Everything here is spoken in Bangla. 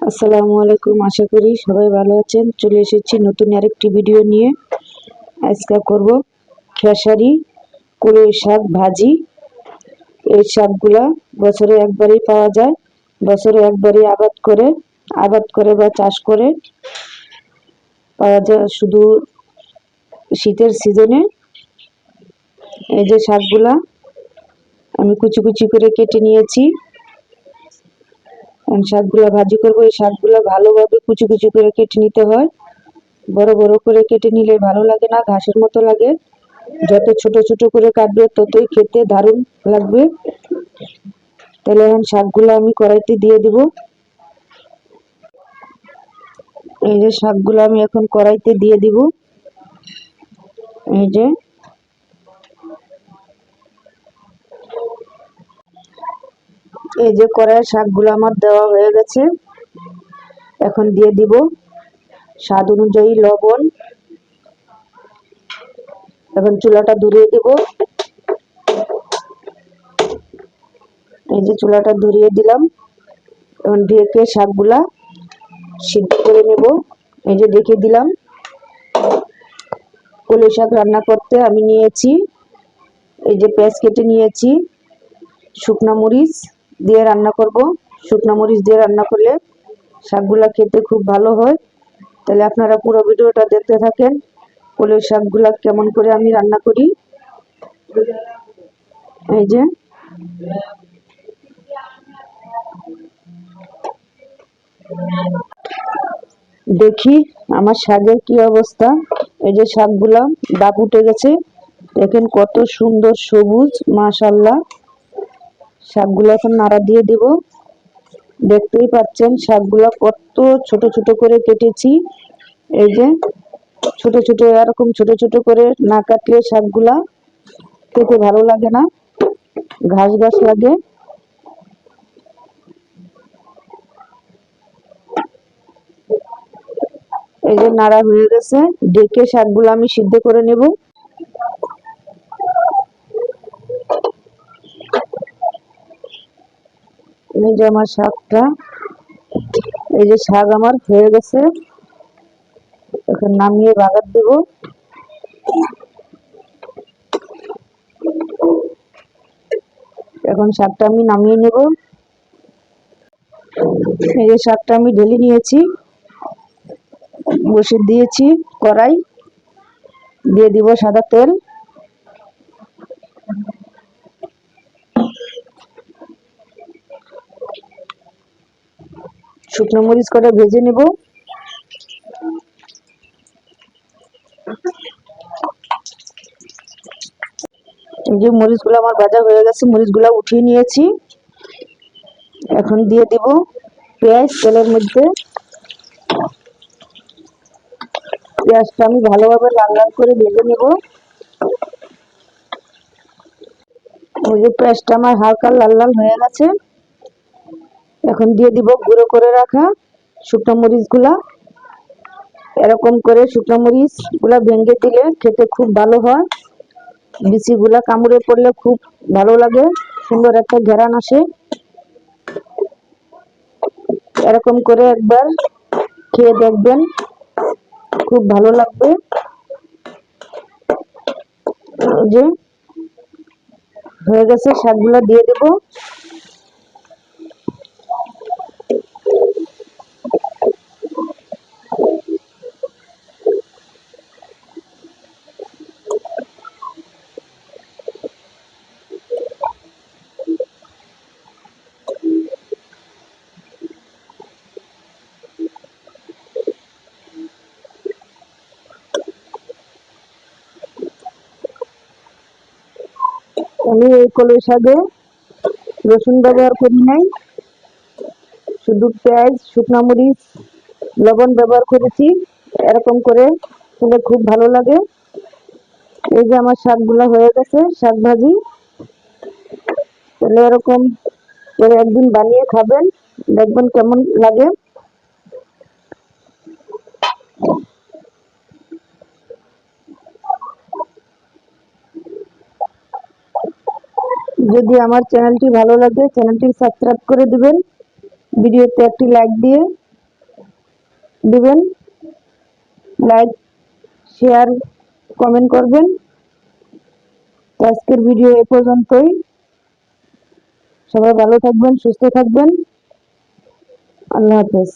আসসালামু আলাইকুম। আশা করি সবাই ভালো আছেন। চলে এসেছি নতুন আরেকটি ভিডিও নিয়ে। আজকে করব খেসারি কলই শাক ভাজি। এই শাকগুলা বছরে একবারই পাওয়া যায়। বছরে একবারই আবাদ করে বা চাষ করে পাওয়া যায় শুধু শীতের সিজনে। এই যে শাকগুলা আমি কুচি কুচি করে কেটে নিয়েছি। শাকগুলা ভাজি করবো। এই শাকগুলা ভালোভাবে কুচি কুচি করে কেটে নিতে হয়। বড় বড় করে কেটে নিলে ভালো লাগে না, ঘাসের মতো লাগে। যত ছোট ছোট করে কাটবে ততই খেতে দারুণ লাগবে। তাহলে এখন শাকগুলো আমি কড়াইতে দিয়ে দিব। এই যে শাকগুলো আমি এখন কড়াইতে দিয়ে দিব। এই যে কড়াইয়ে শাকগুলো আমার দেওয়া হয়ে গেছে। এখন দিয়ে দিব স্বাদ অনুযায়ী লবণ। এখন চুলাটা ধরিয়ে দিব। এই যে চুলাটা ধরিয়ে দিলাম। এখন ঢেকে শাকগুলা সিদ্ধ করে নেব। এই যে ঢেকে দিলাম। কলই শাক রান্না করতে আমি নিয়েছি, এই যে পেঁয়াজ কেটে নিয়েছি। শুকনো মরিচ দিয়ে রান্না করব। শুকনো মরিচ দিয়ে রান্না করলে শাকগুলা খেতে খুব ভালো হয়। তাহলে আপনারা পুরো ভিডিওটা দেখতে থাকেন। কলই শাকগুলা কেমন করে আমি রান্না করি। এই যে দেখি আমার শাকের কি অবস্থা। এই যে শাকগুলা ডাক উঠে গেছে, দেখেন কত সুন্দর সবুজ, মাশাআল্লাহ। শাকগুলো এখন নাড়া দিয়ে দিব। দেখতেই পাচ্ছেন শাকগুলা কত ছোট ছোট করে কেটেছি। এই যে ছোট ছোট, এরকম ছোট ছোট করে না কাটলে শাকগুলা খেতে ভালো লাগে না, ঘাস ঘাস লাগে। এই যে নাড়া হয়ে গেছে, ঢেকে শাকগুলো আমি সিদ্ধ করে নেব। এই যে আমার শাকটা, এই যে শাক আমার হয়ে গেছে। এখন নামিয়ে বাগার দেব। এখন শাকটা আমি নামিয়ে নেব। এই যে শাকটা আমি ঢেলে নিয়েছি, বসে দিয়েছি কড়াই, দিয়ে দিব সাদা তেল। শুকনো মরিচ কটা ভেজে নেব। এই যে মরিচগুলো আমার ভাজা হয়ে গেছে, মরিচগুলো উঠিয়ে নিয়েছি। এখন দিয়ে দিব পেঁয়াজ তেলের মধ্যে। পেঁয়াজটা আমি ভালোভাবে লাল লাল করে ভেজে নেব। ওই যে পেঁয়াজটা আমার হালকা লাল লাল হয়ে গেছে। এখন দিয়ে দিব গুঁড়ো করে রাখা শুকনো মরিচ গুলা। এরকম করে শুকনো মরিচ গুলা ভেঙে দিলে খেতে খুব ভালো হয়। বিচি গুলা কামড়ে পড়লে খুব ভালো লাগে, সুন্দর একটা ঘ্রাণ আসে। এরকম করে একবার খেয়ে দেখবেন, খুব ভালো লাগবে। যে হয়ে গেছে, শাকগুলা দিয়ে দেব। আমি এই কলই শাকে রসুন ব্যবহার করি নাই, শুধু পেঁয়াজ, শুকনো মরিচ, লবণ ব্যবহার করেছি। এরকম করে খেলে খুব ভালো লাগে। এই যে আমার শাকগুলা হয়ে গেছে, শাক ভাজি। তাহলে এরকম করে একদিন বানিয়ে খাবেন, দেখবেন কেমন লাগে। যদি আমার চ্যানেলটি ভালো লাগে, চ্যানেলটি সাবস্ক্রাইব করে দিবেন। ভিডিওতে একটি লাইক দিয়ে দিবেন, লাইক, শেয়ার, কমেন্ট করবেন। তো আজকের ভিডিও এ পর্যন্তই। সবাই ভালো থাকবেন, সুস্থ থাকবেন। আল্লাহ হাফেজ।